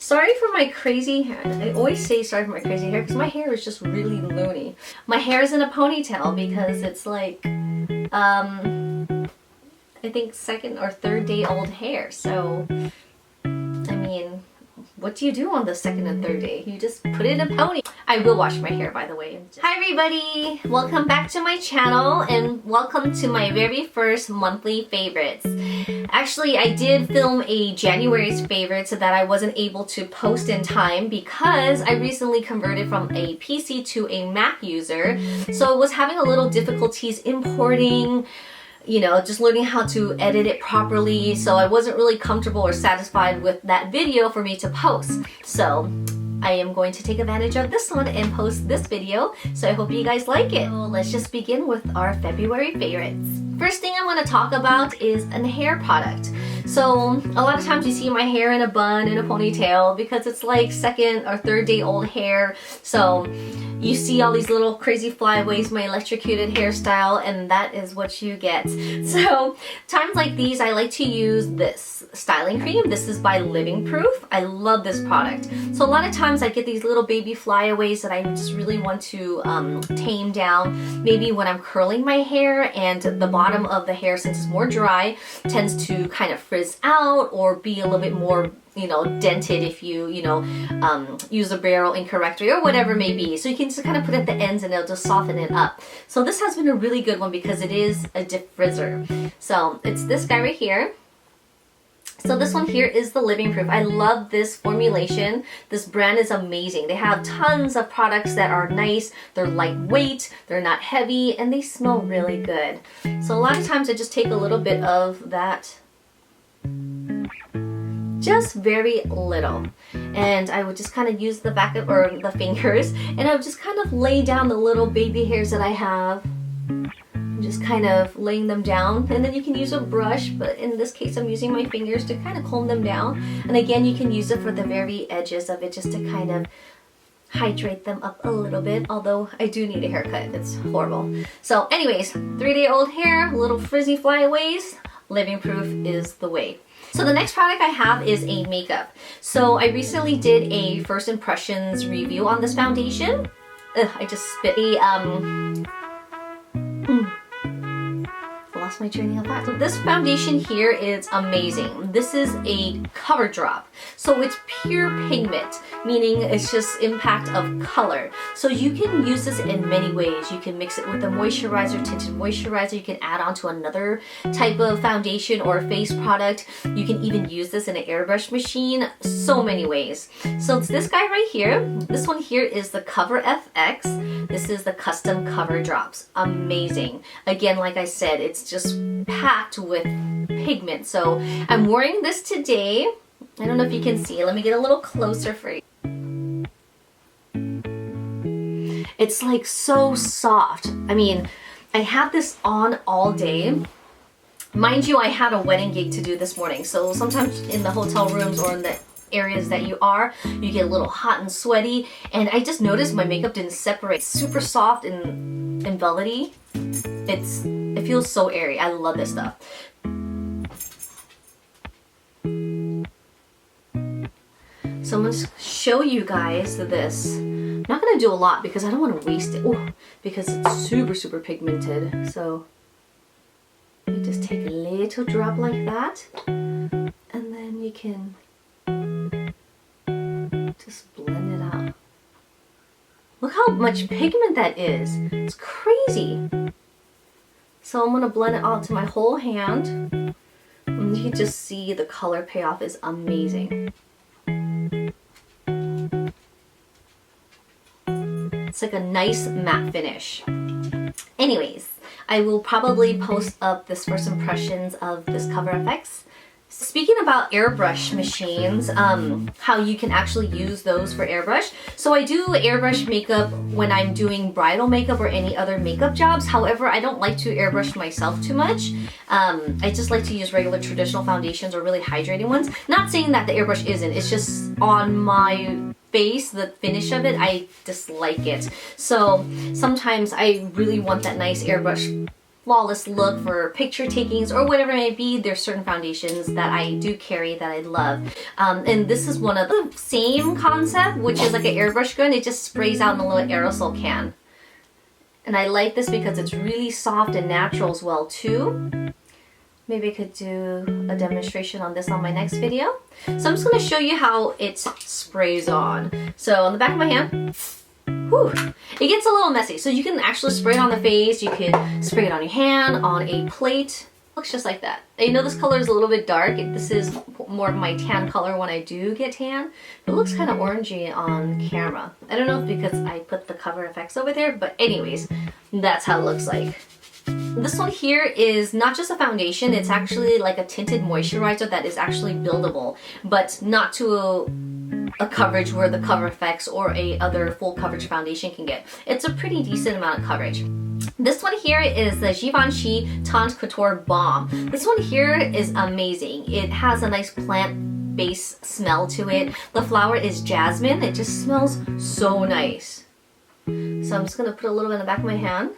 Sorry for my crazy hair. I always say sorry for my crazy hair because my hair is just really loony. My hair is in a ponytail because it's like, I think second or third day old hair. So, I mean, what do you do on the second and third day? You just put it in a pony. I will wash my hair, by the way. Hi everybody! Welcome back to my channel and welcome to my very first monthly favorites. Actually, I did film a January's favorites that I wasn't able to post in time because I recently converted from a PC to a Mac user. So I was having a little difficulties importing, you know, just learning how to edit it properly. So I wasn't really comfortable or satisfied with that video for me to post. So I am going to take advantage of this one and post this video, so I hope you guys like it. So let's just begin with our February favorites. First thing I'm going to talk about is a hair product. So a lot of times you see my hair in a bun, in a ponytail, because it's like second or third day old hair. So you see all these little crazy flyaways, my electrocuted hairstyle, and that is what you get. So times like these, I like to use this styling cream. This is by Living Proof. I love this product. So a lot of times I get these little baby flyaways that I just really want to tame down. Maybe when I'm curling my hair and the bottom of the hair, since it's more dry, tends to kind of frizz out or be a little bit more, you know, dented if you use a barrel incorrectly or whatever it may be. So you can just kind of put it at the ends and it'll just soften it up. So this has been a really good one because it is a dip frizzer. So it's this guy right here. So this one here is the Living Proof. I love this formulation. This brand is amazing. They have tons of products that are nice. They're lightweight, they're not heavy, and they smell really good. So a lot of times I just take a little bit of that, just very little, and I would just kind of use the back of, or the fingers, and I would just kind of lay down the little baby hairs that I have. I'm just kind of laying them down, and then you can use a brush, but in this case I'm using my fingers to kind of comb them down. And again, you can use it for the very edges of it just to kind of hydrate them up a little bit, although I do need a haircut. It's horrible. So anyways, 3-day-old hair, little frizzy flyaways, Living Proof is the way. So the next product I have is a makeup. So I recently did a first impressions review on this foundation. Ugh, I just spit. Lost my training of thought. So this foundation here is amazing. This is a cover drop. So it's pure pigment, meaning it's just impact of color. So you can use this in many ways. You can mix it with a moisturizer, tinted moisturizer. You can add on to another type of foundation or face product. You can even use this in an airbrush machine. So many ways. So it's this guy right here. This one here is the Cover FX. This is the custom cover drops. Amazing. Again, like I said, it's just packed with pigment. So I'm wearing this today. I don't know if you can see. Let me get a little closer for you. It's like so soft. I mean, I had this on all day. Mind you, I had a wedding gig to do this morning. So sometimes in the hotel rooms or in the areas that you get a little hot and sweaty, and I just noticed my makeup didn't separate. It's super soft and velvety. It feels so airy. I love this stuff. So I'm going to show you guys this. I'm not going to do a lot because I don't want to waste it. Ooh, because it's super pigmented. So you just take a little drop like that, and then you can just blend it out. Look how much pigment that is. It's crazy. So I'm going to blend it out to my whole hand. And you can just see the color payoff is amazing. It's like a nice matte finish. Anyways, I will probably post up this first impressions of this Cover FX. Speaking about airbrush machines, how you can actually use those for airbrush. So I do airbrush makeup when I'm doing bridal makeup or any other makeup jobs. However, I don't like to airbrush myself too much. I just like to use regular traditional foundations or really hydrating ones. Not saying that the airbrush isn't, it's just on my face, the finish of it, I dislike it. So sometimes I really want that nice airbrush flawless look for picture takings or whatever it may be. There's certain foundations that I do carry that I love. And this is one of the same concept, which is like an airbrush gun. It just sprays out in a little aerosol can. And I like this because it's really soft and natural as well too. Maybe I could do a demonstration on this on my next video. So I'm just going to show you how it sprays on. So on the back of my hand, whew, it gets a little messy. So you can actually spray it on the face, you can spray it on your hand, on a plate. Looks just like that. I know this color is a little bit dark. This is more of my tan color when I do get tan. It looks kind of orangey on camera. I don't know if because I put the cover effects over there, but anyways, that's how it looks like. This one here is not just a foundation, it's actually like a tinted moisturizer that is actually buildable, but not to a coverage where the cover effects or a other full coverage foundation can get. It's a pretty decent amount of coverage. This one here is the Givenchy Teint Couture Balm. This one here is amazing. It has a nice plant-based smell to it. The flower is jasmine. It just smells so nice. So I'm just going to put a little bit in the back of my hand.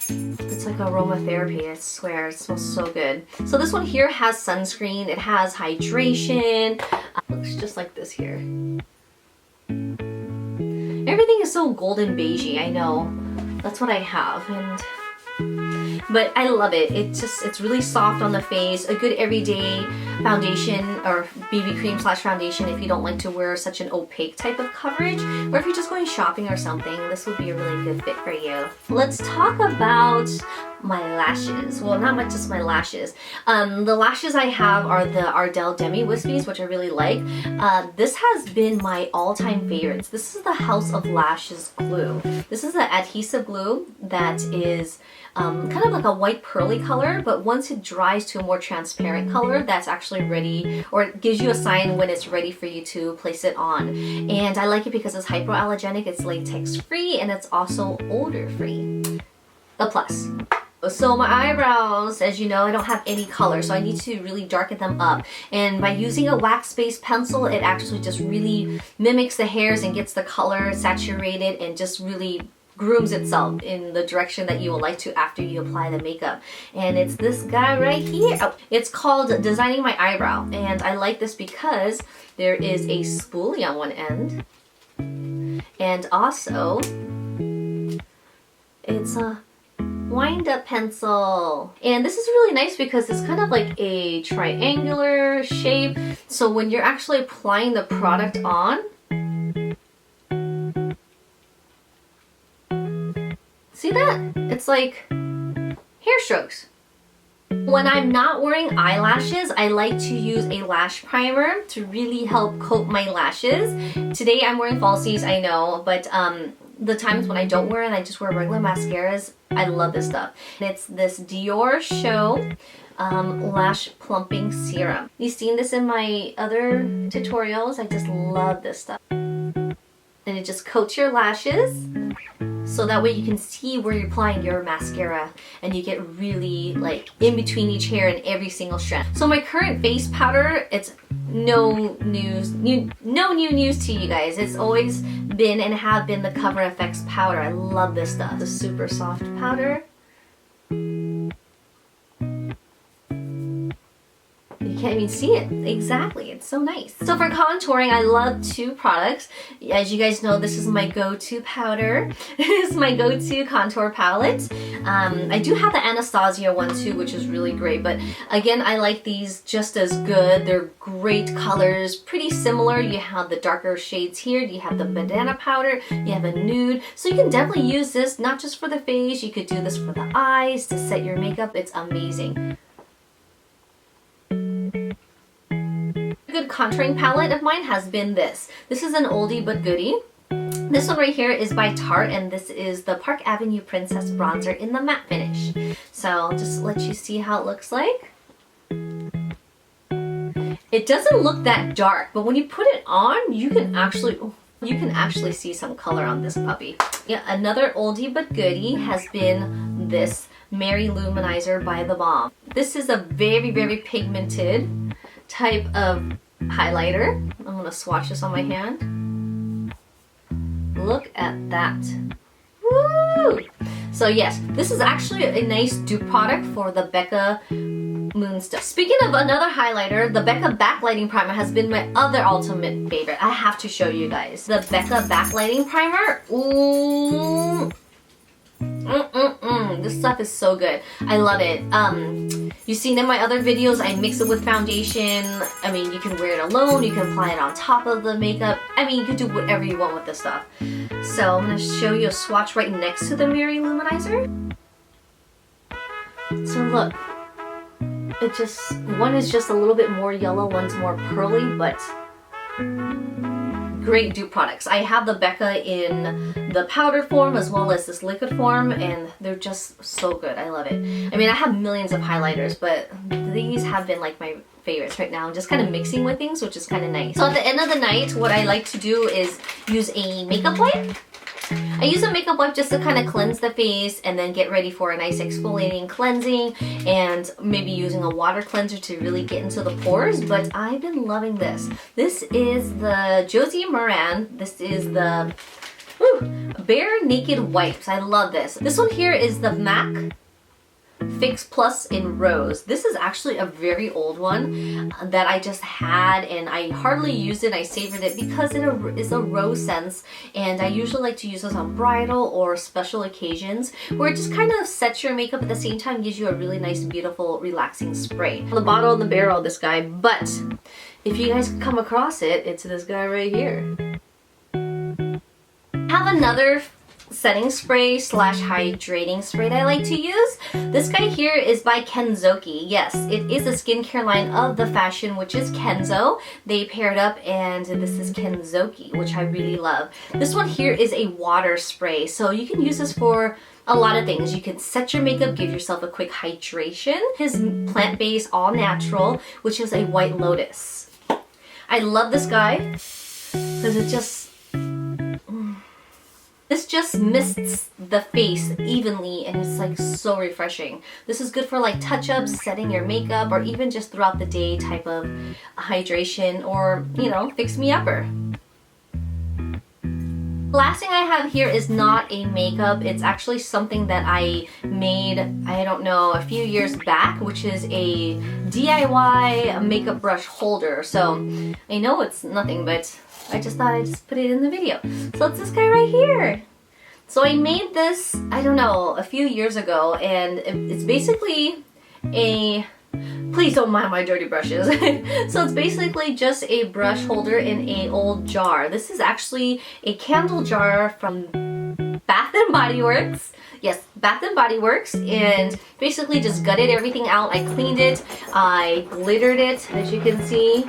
It's like aromatherapy, I swear, it smells so good. So this one here has sunscreen, it has hydration, looks just like this here. Everything is so golden beigey, I know. That's what I have, but I love it. It's really soft on the face, a good everyday foundation or BB cream slash foundation if you don't like to wear such an opaque type of coverage, or if you're just going shopping or something, this would be a really good fit for you. Let's talk about my lashes. Well, not much just my lashes. The lashes I have are the Ardell Demi Wispies, which I really like. This has been my all-time favorites. This is the House of Lashes glue. This is the adhesive glue that is kind of like a white pearly color, but once it dries to a more transparent color, that's actually ready, or it gives you a sign when it's ready for you to place it on. And I like it because it's hypoallergenic, it's latex free, and it's also odor free. A plus. So my eyebrows, as you know, I don't have any color, so I need to really darken them up. And by using a wax-based pencil, it actually just really mimics the hairs and gets the color saturated and just really grooms itself in the direction that you would like to after you apply the makeup. And it's this guy right here. Oh, it's called Designing My Eyebrow. And I like this because there is a spoolie on one end. And also, it's a wind-up pencil. And this is really nice because it's kind of like a triangular shape. So when you're actually applying the product on, see that? It's like hair strokes. When I'm not wearing eyelashes, I like to use a lash primer to really help coat my lashes. Today I'm wearing falsies, I know, but the times when I don't wear it and I just wear regular mascaras, I love this stuff. It's this Dior Show Lash Plumping Serum. You've seen this in my other tutorials. I just love this stuff. And it just coats your lashes, so that way you can see where you're applying your mascara and you get really like in between each hair and every single strand. So my current face powder, it's no new news to you guys. It's always been and have been the Cover FX powder. I love this stuff. The super soft powder. You can't even see it. Exactly. It's so nice. So for contouring, I love two products. As you guys know, this is my go-to powder. This is my go-to contour palette. I do have the Anastasia one too, which is really great. But again, I like these just as good. They're great colors, pretty similar. You have the darker shades here. You have the banana powder. You have a nude. So you can definitely use this, not just for the face. You could do this for the eyes, to set your makeup. It's amazing. Good contouring palette of mine has been this. This is an oldie but goodie. This one right here is by Tarte, and this is the Park Avenue Princess Bronzer in the matte finish. So I'll just let you see how it looks like. It doesn't look that dark, but when you put it on, you can actually see some color on this puppy. Yeah, another oldie but goodie has been this Mary Lou Manizer by the Balm. This is a very, very pigmented type of highlighter. I'm gonna swatch this on my hand. Look at that. Woo! So yes, this is actually a nice dupe product for the Becca Moonstone. Speaking of another highlighter, the Becca Backlighting Primer has been my other ultimate favorite. I have to show you guys. The Becca Backlighting Primer. Ooh. This stuff is so good. I love it. You've seen in my other videos, I mix it with foundation. I mean, you can wear it alone, you can apply it on top of the makeup. I mean, you can do whatever you want with this stuff. So I'm going to show you a swatch right next to the Mirror Luminizer. So look, it just, one is just a little bit more yellow, one's more pearly, but great dupe products. I have the Becca in the powder form as well as this liquid form, and they're just so good. I love it. I mean, I have millions of highlighters, but these have been like my favorites right now. I'm just kind of mixing with things, which is kind of nice. So at the end of the night, what I like to do is use a makeup wipe. I use a makeup wipe just to kind of cleanse the face and then get ready for a nice exfoliating cleansing, and maybe using a water cleanser to really get into the pores. But I've been loving this. This is the Josie Moran. This is the Bare Naked Wipes. I love this. This one here is the MAC Fix Plus in Rose. This is actually a very old one that I just had, and I hardly used it. I savored it because it is a rose scent, and I usually like to use this on bridal or special occasions where it just kind of sets your makeup at the same time, gives you a really nice, beautiful, relaxing spray. The bottle and the barrel, this guy, but if you guys come across it, it's this guy right here. I have another setting spray slash hydrating spray that I like to use. This guy here is by Kenzoki. Yes, it is a skincare line of the fashion, which is Kenzo. They paired up, and this is Kenzoki, which I really love. This one here is a water spray, so you can use this for a lot of things. You can set your makeup, give yourself a quick hydration. His plant-based, all natural, which is a White Lotus. I love this guy because it just this just mists the face evenly, and it's like so refreshing. This is good for like touch-ups, setting your makeup, or even just throughout the day type of hydration, or, you know, fix-me-upper. Last thing I have here is not a makeup. It's actually something that I made, I don't know, a few years back, which is a DIY makeup brush holder. So I know it's nothing, but I just thought I'd just put it in the video. So it's this guy right here. So I made this, I don't know, a few years ago, and it's basically a, please don't mind my dirty brushes. So it's basically just a brush holder in an old jar. This is actually a candle jar from Bath & Body Works. Yes, Bath & Body Works, and basically just gutted everything out. I cleaned it, I glittered it, as you can see.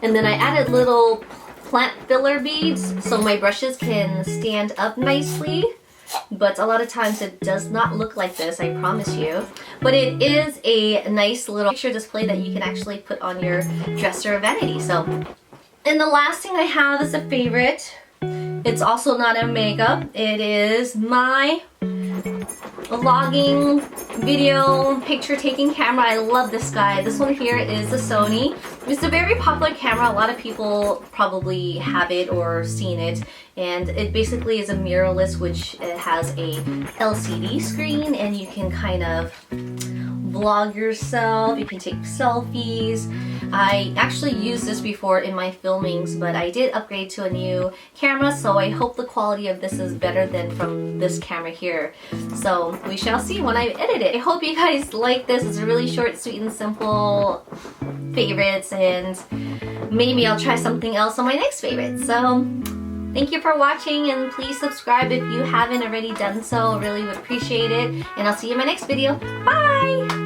And then I added little plant filler beads so my brushes can stand up nicely. But a lot of times it does not look like this, I promise you. But it is a nice little picture display that you can actually put on your dresser or vanity. So, and the last thing I have is a favorite. It's also not a makeup. It is my vlogging, video, picture taking camera. I love this guy. This one here is a Sony. It's a very popular camera. A lot of people probably have it or seen it. And it basically is a mirrorless, which it has a LCD screen, and you can kind of vlog yourself. You can take selfies. I actually used this before in my filmings, but I did upgrade to a new camera, so I hope the quality of this is better than from this camera here. So we shall see when I edit it. I hope you guys like this. It's a really short, sweet, and simple favorites, and maybe I'll try something else on my next favorite. So thank you for watching, and please subscribe if you haven't already done so. I really would appreciate it, and I'll see you in my next video. Bye!